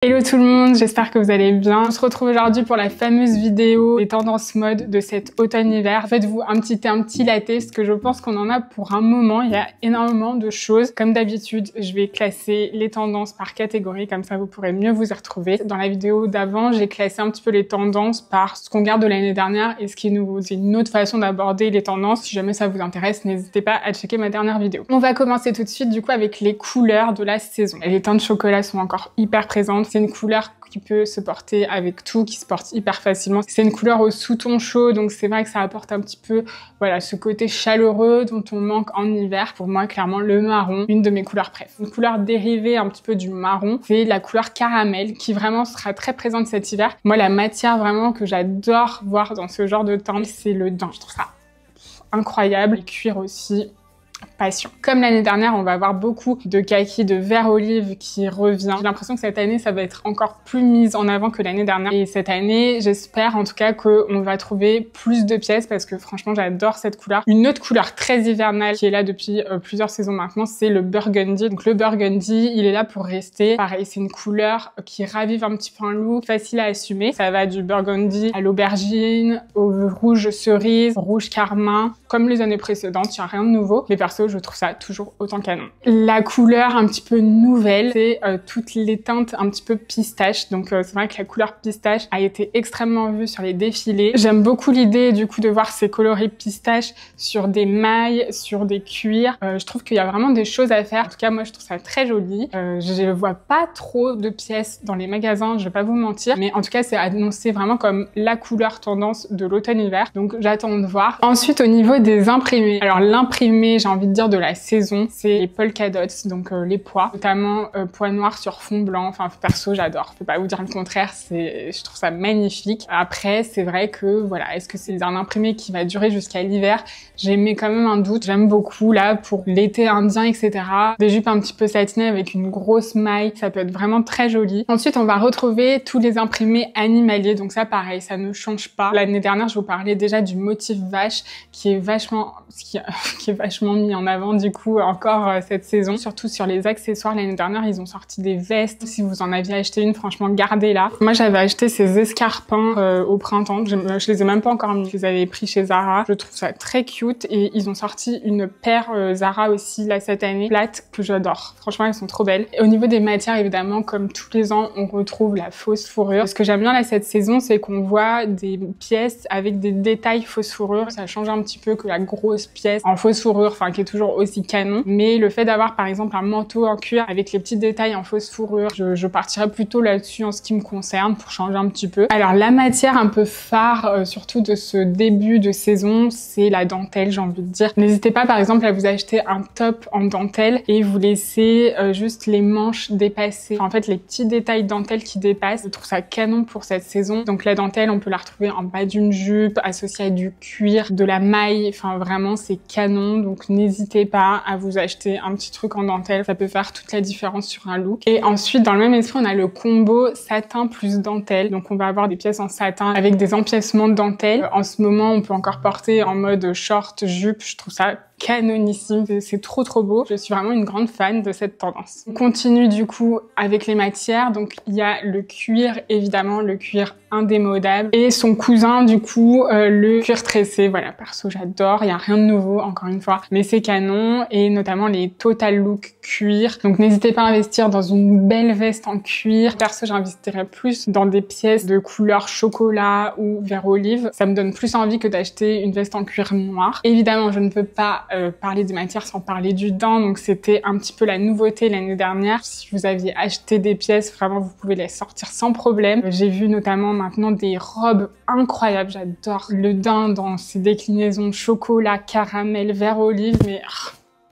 Hello tout le monde, j'espère que vous allez bien. On se retrouve aujourd'hui pour la fameuse vidéo des tendances mode de cet automne-hiver. Faites-vous un petit latte, parce que je pense qu'on en a pour un moment. Il y a énormément de choses. Comme d'habitude, je vais classer les tendances par catégorie, comme ça vous pourrez mieux vous y retrouver. Dans la vidéo d'avant, j'ai classé un petit peu les tendances par ce qu'on garde de l'année dernière et ce qui est nouveau. C'est une autre façon d'aborder les tendances. Si jamais ça vous intéresse, n'hésitez pas à checker ma dernière vidéo. On va commencer tout de suite du coup avec les couleurs de la saison. Les teintes chocolat sont encore hyper présentes. C'est une couleur qui peut se porter avec tout, qui se porte hyper facilement. C'est une couleur au sous-ton chaud, donc c'est vrai que ça apporte un petit peu, voilà, ce côté chaleureux dont on manque en hiver. Pour moi, clairement, le marron, une de mes couleurs préférées. Une couleur dérivée un petit peu du marron, c'est la couleur caramel, qui vraiment sera très présente cet hiver. Moi, la matière vraiment que j'adore voir dans ce genre de teinte, c'est le daim. Je trouve ça incroyable. Le cuir aussi. Passion. Comme l'année dernière, on va avoir beaucoup de kaki, de vert olive qui revient. J'ai l'impression que cette année, ça va être encore plus mis en avant que l'année dernière. Et cette année, j'espère en tout cas qu'on va trouver plus de pièces parce que franchement, j'adore cette couleur. Une autre couleur très hivernale qui est là depuis plusieurs saisons maintenant, c'est le burgundy. Donc le burgundy, il est là pour rester. Pareil, c'est une couleur qui ravive un petit peu un look, facile à assumer. Ça va du burgundy à l'aubergine, au rouge cerise, rouge carmin. Comme les années précédentes, il n'y a rien de nouveau. Mais perso, je trouve ça toujours autant canon. La couleur un petit peu nouvelle, c'est toutes les teintes un petit peu pistache. Donc c'est vrai que la couleur pistache a été extrêmement vue sur les défilés. J'aime beaucoup l'idée du coup de voir ces coloris pistache sur des mailles, sur des cuirs. Je trouve qu'il y a vraiment des choses à faire. En tout cas, moi je trouve ça très joli. Je vois pas trop de pièces dans les magasins, je vais pas vous mentir. Mais en tout cas, c'est annoncé vraiment comme la couleur tendance de l'automne-hiver. Donc j'attends de voir. Ensuite, au niveau des imprimés. Alors l'imprimé, j'ai envie de dire de la saison, c'est les polka dots, donc les pois, notamment pois noirs sur fond blanc. Enfin perso, j'adore. Je peux pas vous dire le contraire, je trouve ça magnifique. Après, c'est vrai que voilà, est-ce que c'est un imprimé qui va durer jusqu'à l'hiver? J'ai mis quand même un doute. J'aime beaucoup là pour l'été indien, etc. Des jupes un petit peu satinées avec une grosse maille, ça peut être vraiment très joli. Ensuite, on va retrouver tous les imprimés animaliers, donc ça pareil, ça ne change pas. L'année dernière, je vous parlais déjà du motif vache qui est vachement mis en avant du coup encore cette saison, surtout sur les accessoires. L'année dernière, ils ont sorti des vestes. Si vous en aviez acheté une, franchement, gardez-la. Moi, j'avais acheté ces escarpins au printemps. Je les ai même pas encore mis. Je les avais pris chez Zara. Je trouve ça très cute et ils ont sorti une paire Zara aussi là cette année, plate, que j'adore. Franchement, elles sont trop belles. Et au niveau des matières, évidemment, comme tous les ans, on retrouve la fausse fourrure. Ce que j'aime bien là cette saison, c'est qu'on voit des pièces avec des détails fausse fourrure. Ça change un petit peu que la grosse pièce en fausse fourrure, enfin qui est toujours aussi canon. Mais le fait d'avoir par exemple un manteau en cuir avec les petits détails en fausse fourrure, je partirais plutôt là-dessus en ce qui me concerne pour changer un petit peu. Alors la matière un peu phare, surtout de ce début de saison, c'est la dentelle, j'ai envie de dire. N'hésitez pas par exemple à vous acheter un top en dentelle et vous laissez juste les manches dépasser. Enfin, en fait, les petits détails dentelle qui dépassent, je trouve ça canon pour cette saison. Donc la dentelle, on peut la retrouver en bas d'une jupe, associée à du cuir, de la maille. Enfin vraiment, c'est canon. Donc n'hésitez pas à vous acheter un petit truc en dentelle, ça peut faire toute la différence sur un look. Et ensuite, dans le même esprit, on a le combo satin plus dentelle. Donc on va avoir des pièces en satin avec des empiècements de dentelle. En ce moment, on peut encore porter en mode short, jupe. Je trouve ça canonissime, c'est trop beau. Je suis vraiment une grande fan de cette tendance. On continue du coup avec les matières. Donc il y a le cuir, évidemment, le cuir indémodable et son cousin du coup le cuir tressé. Voilà, perso j'adore, il y a rien de nouveau encore une fois, mais c'est canon, et notamment les total look cuir. Donc n'hésitez pas à investir dans une belle veste en cuir. Perso, j'investirais plus dans des pièces de couleur chocolat ou vert olive. Ça me donne plus envie que d'acheter une veste en cuir noir. Évidemment, je ne peux pas parler des matières sans parler du daim, donc c'était un petit peu la nouveauté l'année dernière. Si vous aviez acheté des pièces, vraiment vous pouvez les sortir sans problème. J'ai vu notamment maintenant des robes incroyables, j'adore le daim dans ses déclinaisons chocolat, caramel, vert olive, mais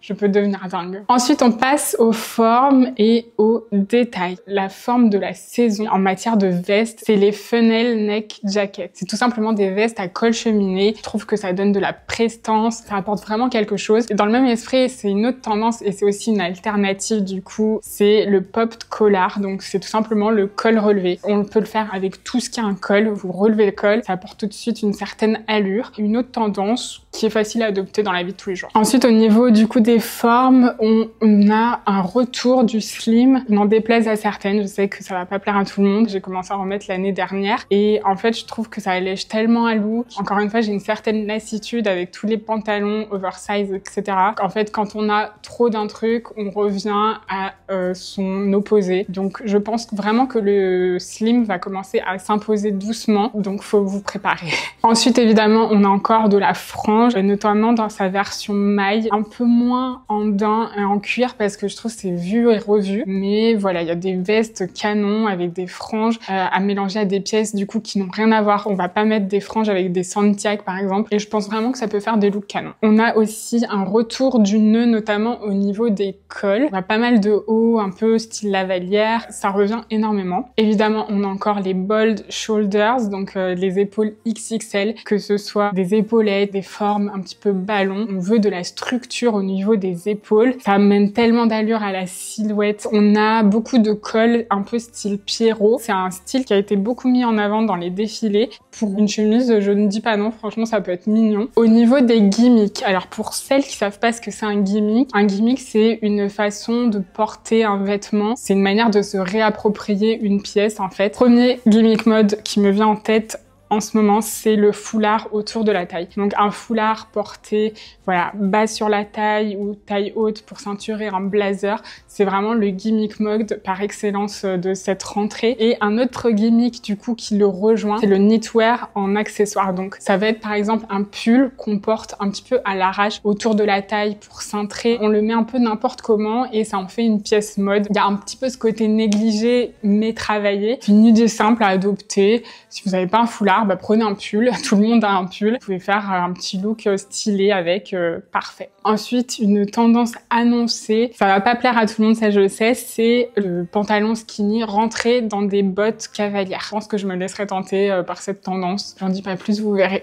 je peux devenir dingue. Ensuite, on passe aux formes et aux détails. La forme de la saison en matière de veste, c'est les funnel neck jacket. C'est tout simplement des vestes à col cheminé. Je trouve que ça donne de la prestance, ça apporte vraiment quelque chose. Et dans le même esprit, c'est une autre tendance et c'est aussi une alternative du coup, c'est le popped collar. Donc c'est tout simplement le col relevé. On peut le faire avec tout ce qui a un col. Vous relevez le col, ça apporte tout de suite une certaine allure. Une autre tendance qui est facile à adopter dans la vie de tous les jours. Ensuite, au niveau du coup des des formes, on a un retour du slim. N'en déplaise à certaines, je sais que ça va pas plaire à tout le monde. J'ai commencé à en remettre l'année dernière et en fait je trouve que ça allège tellement à look. Encore une fois, j'ai une certaine lassitude avec tous les pantalons oversize, etc. En fait, quand on a trop d'un truc, on revient à son opposé. Donc je pense vraiment que le slim va commencer à s'imposer doucement, donc faut vous préparer. Ensuite, évidemment, on a encore de la frange, notamment dans sa version maille, un peu moins en daim et en cuir parce que je trouve que c'est vu et revu. Mais voilà, il y a des vestes canons avec des franges à mélanger à des pièces du coup qui n'ont rien à voir. On va pas mettre des franges avec des Santiago par exemple, et je pense vraiment que ça peut faire des looks canons. On a aussi un retour du nœud, notamment au niveau des cols. On a pas mal de hauts, un peu style lavalière, ça revient énormément. Évidemment, on a encore les bold shoulders, donc les épaules XXL, que ce soit des épaulettes, des formes un petit peu ballon. On veut de la structure au niveau des épaules. Ça amène tellement d'allure à la silhouette. On a beaucoup de cols un peu style Pierrot. C'est un style qui a été beaucoup mis en avant dans les défilés. Pour une chemise, je ne dis pas non, franchement ça peut être mignon. Au niveau des gimmicks, alors pour celles qui savent pas ce que c'est un gimmick c'est une façon de porter un vêtement. C'est une manière de se réapproprier une pièce en fait. Premier gimmick mode qui me vient en tête en ce moment, c'est le foulard autour de la taille. Donc un foulard porté, voilà, bas sur la taille ou taille haute pour ceinturer un blazer. C'est vraiment le gimmick mode par excellence de cette rentrée. Et un autre gimmick du coup qui le rejoint, c'est le knitwear en accessoire. Donc ça va être par exemple un pull qu'on porte un petit peu à l'arrache autour de la taille pour cintrer. On le met un peu n'importe comment et ça en fait une pièce mode. Il y a un petit peu ce côté négligé mais travaillé. Une idée simple à adopter. Si vous n'avez pas un foulard, bah prenez un pull. Tout le monde a un pull. Vous pouvez faire un petit look stylé avec, parfait. Ensuite, une tendance annoncée. Ça va pas plaire à tout le monde, ça je le sais. C'est le pantalon skinny rentré dans des bottes cavalières. Je pense que je me laisserai tenter par cette tendance. J'en dis pas plus, vous verrez.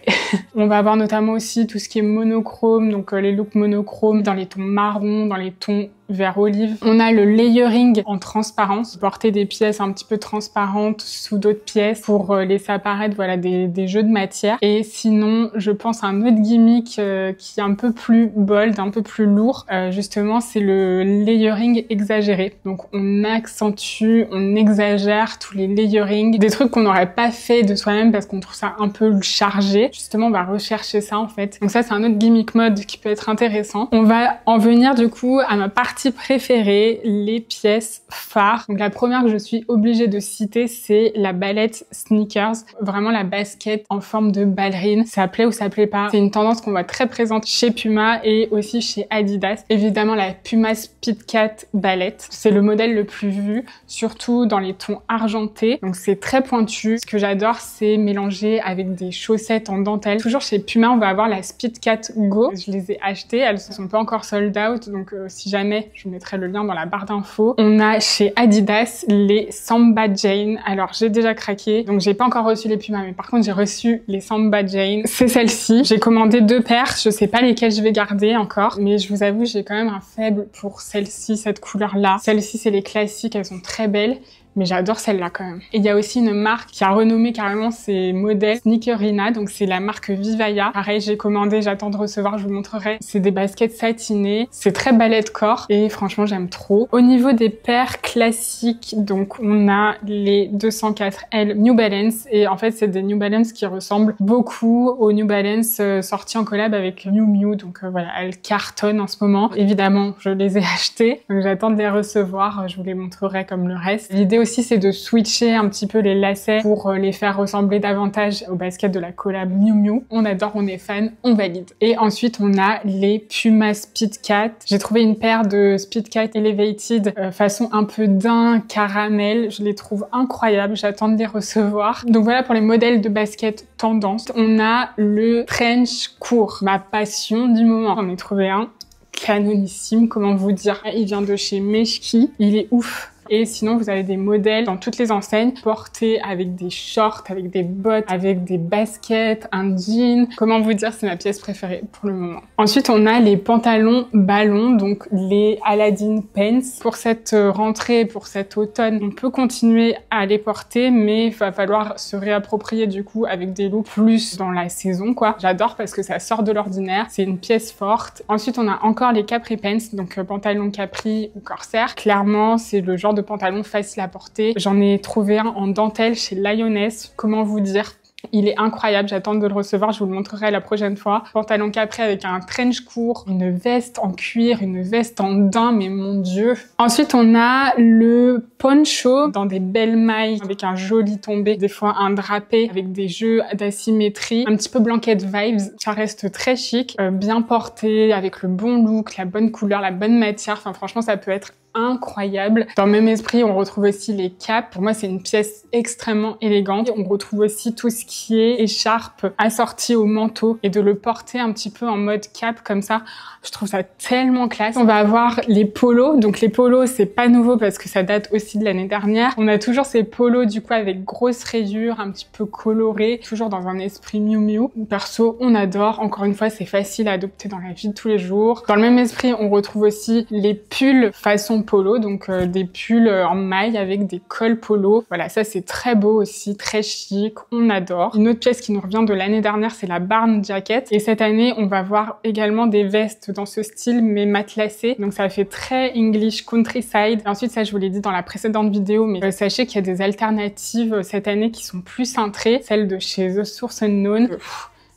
On va avoir notamment aussi tout ce qui est monochrome. Donc les looks monochromes dans les tons marron, dans les tons vert olive. On a le layering en transparence, porter des pièces un petit peu transparentes sous d'autres pièces pour laisser apparaître voilà des jeux de matière. Et sinon, je pense à un autre gimmick qui est un peu plus bold, un peu plus lourd. Justement, c'est le layering exagéré. Donc on accentue, on exagère tous les layering, des trucs qu'on n'aurait pas fait de soi-même parce qu'on trouve ça un peu chargé. Justement, on va rechercher ça en fait. Donc ça, c'est un autre gimmick mode qui peut être intéressant. On va en venir du coup à ma partie préférée, les pièces phares. Donc la première que je suis obligée de citer, c'est la ballette sneakers. Vraiment la basket en forme de ballerine. Ça plaît ou ça plaît pas. C'est une tendance qu'on voit très présente chez Puma et aussi chez Adidas. Évidemment la Puma Speedcat ballette. C'est le modèle le plus vu, surtout dans les tons argentés. Donc c'est très pointu. Ce que j'adore, c'est mélanger avec des chaussettes en dentelle. Toujours chez Puma, on va avoir la Speedcat Go. Je les ai achetées, elles ne sont pas encore sold out, donc si jamais, je vous mettrai le lien dans la barre d'infos. On a chez Adidas les Samba Jane. Alors j'ai déjà craqué, donc j'ai pas encore reçu les Puma, mais par contre j'ai reçu les Samba Jane. C'est celle-ci. J'ai commandé 2 paires, je sais pas lesquelles je vais garder encore, mais je vous avoue j'ai quand même un faible pour celle-ci, cette couleur-là. Celle-ci c'est les classiques, elles sont très belles. Mais j'adore celle-là quand même. Et il y a aussi une marque qui a renommé carrément ses modèles Sneakerina, donc c'est la marque Vivaya. Pareil, j'ai commandé, j'attends de recevoir, je vous montrerai. C'est des baskets satinées, c'est très ballet de corps et franchement j'aime trop. Au niveau des paires classiques, donc on a les 204L New Balance et en fait c'est des New Balance qui ressemblent beaucoup aux New Balance sortis en collab avec Miu Miu, donc voilà, elles cartonnent en ce moment. Évidemment, je les ai achetées, donc j'attends de les recevoir, je vous les montrerai comme le reste. L'idée aussi c'est de switcher un petit peu les lacets pour les faire ressembler davantage aux baskets de la collab Miu Miu. On adore, on est fan, on valide. Et ensuite on a les Puma Speedcat. J'ai trouvé une paire de Speedcat Elevated façon un peu daim, caramel. Je les trouve incroyables, j'attends de les recevoir. Donc voilà pour les modèles de baskets tendance. On a le trench court, ma passion du moment. J'en ai trouvé un canonissime, comment vous dire. Il vient de chez Meshki, il est ouf. Et sinon, vous avez des modèles dans toutes les enseignes portés avec des shorts, avec des bottes, avec des baskets, un jean. Comment vous dire, c'est ma pièce préférée pour le moment. Ensuite, on a les pantalons ballons, donc les Aladdin Pants. Pour cette rentrée, pour cet automne, on peut continuer à les porter, mais il va falloir se réapproprier du coup avec des looks plus dans la saison, quoi. J'adore parce que ça sort de l'ordinaire, c'est une pièce forte. Ensuite, on a encore les Capri Pants, donc pantalon capri ou corsaire. Clairement, c'est le genre de pantalon facile à porter. J'en ai trouvé un en dentelle chez Lioness. Comment vous dire? Il est incroyable, j'attends de le recevoir, je vous le montrerai la prochaine fois. Pantalon capri avec un trench court, une veste en cuir, une veste en daim, mais mon dieu. Ensuite, on a le poncho dans des belles mailles avec un joli tombé, des fois un drapé avec des jeux d'asymétrie, un petit peu blanket vibes. Ça reste très chic, bien porté, avec le bon look, la bonne couleur, la bonne matière. Enfin, franchement, ça peut être incroyable. Dans le même esprit, on retrouve aussi les capes. Pour moi, c'est une pièce extrêmement élégante. On retrouve aussi tout ce qui est écharpe assortie au manteau et de le porter un petit peu en mode cap comme ça. Je trouve ça tellement classe. On va avoir les polos. Donc les polos, c'est pas nouveau parce que ça date aussi de l'année dernière. On a toujours ces polos du coup avec grosses rayures, un petit peu colorés, toujours dans un esprit Miu Miu. Perso, on adore. Encore une fois, c'est facile à adopter dans la vie de tous les jours. Dans le même esprit, on retrouve aussi les pulls façon polo, donc des pulls en maille avec des cols polo. Voilà, ça c'est très beau aussi, très chic, on adore. Une autre pièce qui nous revient de l'année dernière, c'est la Barn Jacket. Et cette année, on va voir également des vestes dans ce style, mais matelassées. Donc ça fait très English countryside. Et ensuite, ça je vous l'ai dit dans la précédente vidéo, mais sachez qu'il y a des alternatives cette année qui sont plus cintrées. Celle de chez The Source Unknown.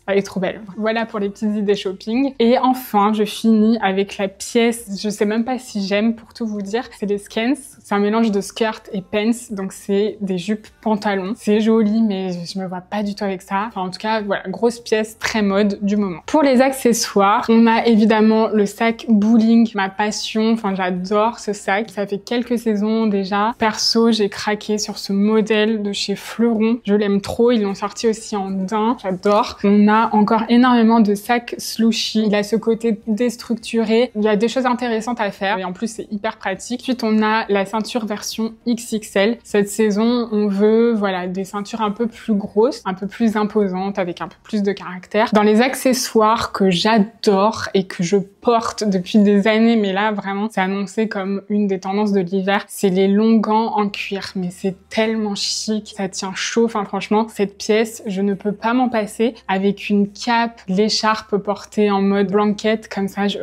Elle est trop belle. Voilà pour les petites idées shopping. Et enfin, je finis avec la pièce, je sais même pas si j'aime pour tout vous dire, c'est les skins. C'est un mélange de skirt et pants, donc c'est des jupes pantalons. C'est joli, mais je me vois pas du tout avec ça. Enfin, en tout cas, voilà, grosse pièce très mode du moment. Pour les accessoires, on a évidemment le sac bowling, ma passion. Enfin, j'adore ce sac. Ça fait quelques saisons déjà. Perso, j'ai craqué sur ce modèle de chez Fleuron. Je l'aime trop. Ils l'ont sorti aussi en daim. J'adore. On a encore énormément de sacs slushy. Il a ce côté déstructuré. Il y a des choses intéressantes à faire et en plus c'est hyper pratique. Ensuite on a la ceinture version XXL. Cette saison on veut voilà des ceintures un peu plus grosses, un peu plus imposantes avec un peu plus de caractère. Dans les accessoires que j'adore et que je porte depuis des années, mais là vraiment c'est annoncé comme une des tendances de l'hiver, c'est les longs gants en cuir. Mais c'est tellement chic, ça tient chaud. Enfin franchement cette pièce je ne peux pas m'en passer avec une cape, l'écharpe portée en mode blanket, comme ça, je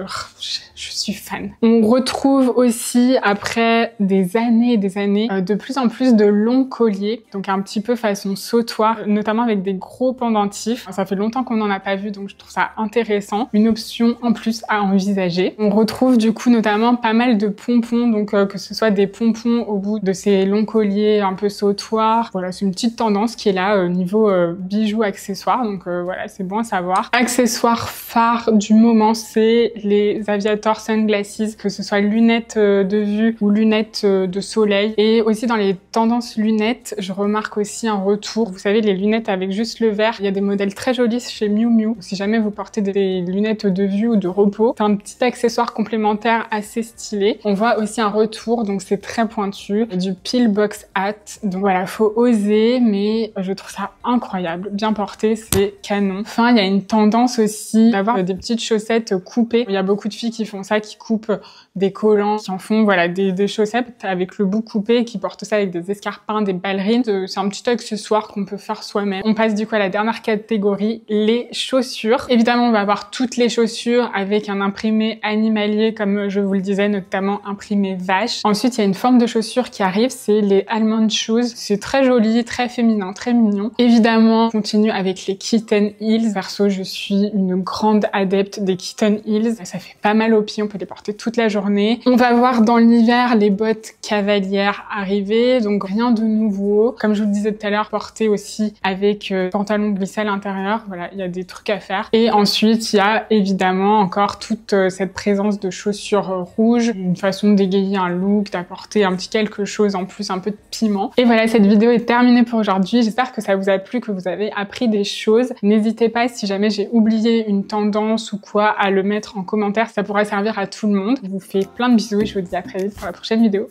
suis fan. On retrouve aussi, après des années et des années, de plus en plus de longs colliers, donc un petit peu façon sautoir, notamment avec des gros pendentifs. Ça fait longtemps qu'on n'en a pas vu, donc je trouve ça intéressant. Une option en plus à envisager. On retrouve du coup notamment pas mal de pompons, donc que ce soit des pompons au bout de ces longs colliers un peu sautoirs. Voilà, c'est une petite tendance qui est là niveau bijoux, accessoires, donc voilà, c'est bon à savoir. Accessoire phare du moment, c'est les Aviator Sunglasses, que ce soit lunettes de vue ou lunettes de soleil. Et aussi dans les tendances lunettes, je remarque aussi un retour. Vous savez, les lunettes avec juste le verre, il y a des modèles très jolis chez Miu Miu. Si jamais vous portez des lunettes de vue ou de repos, c'est un petit accessoire complémentaire assez stylé. On voit aussi un retour, donc c'est très pointu, du pillbox hat. Donc voilà, faut oser, mais je trouve ça incroyable. Bien porté, c'est canon. Enfin, il y a une tendance aussi d'avoir des petites chaussettes coupées. Il y a beaucoup de filles qui font ça, qui coupent des collants, qui en font voilà des chaussettes avec le bout coupé, qui portent ça avec des escarpins, des ballerines. C'est un petit accessoire qu'on peut faire soi-même. On passe du coup à la dernière catégorie, les chaussures. Évidemment, on va avoir toutes les chaussures avec un imprimé animalier, comme je vous le disais, notamment imprimé vache. Ensuite, il y a une forme de chaussure qui arrive, c'est les almond shoes. C'est très joli, très féminin, très mignon. Évidemment, on continue avec les kitten heels. Perso, je suis une grande adepte des kitten heels. Ça fait pas mal aux pieds, on peut les porter toute la journée. On va voir dans l'hiver les bottes cavalières arriver, donc rien de nouveau. Comme je vous le disais tout à l'heure, porter aussi avec pantalon glissé à l'intérieur. Voilà, il y a des trucs à faire. Et ensuite, il y a évidemment encore toute cette présence de chaussures rouges, une façon d'égayer un look, d'apporter un petit quelque chose en plus, un peu de piment. Et voilà, cette vidéo est terminée pour aujourd'hui. J'espère que ça vous a plu, que vous avez appris des choses. N'hésitez pas, si jamais j'ai oublié une tendance ou quoi, à le mettre en commentaire. Ça pourra servir à tout le monde. Je vous fais plein de bisous et je vous dis à très vite pour la prochaine vidéo.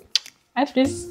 À plus!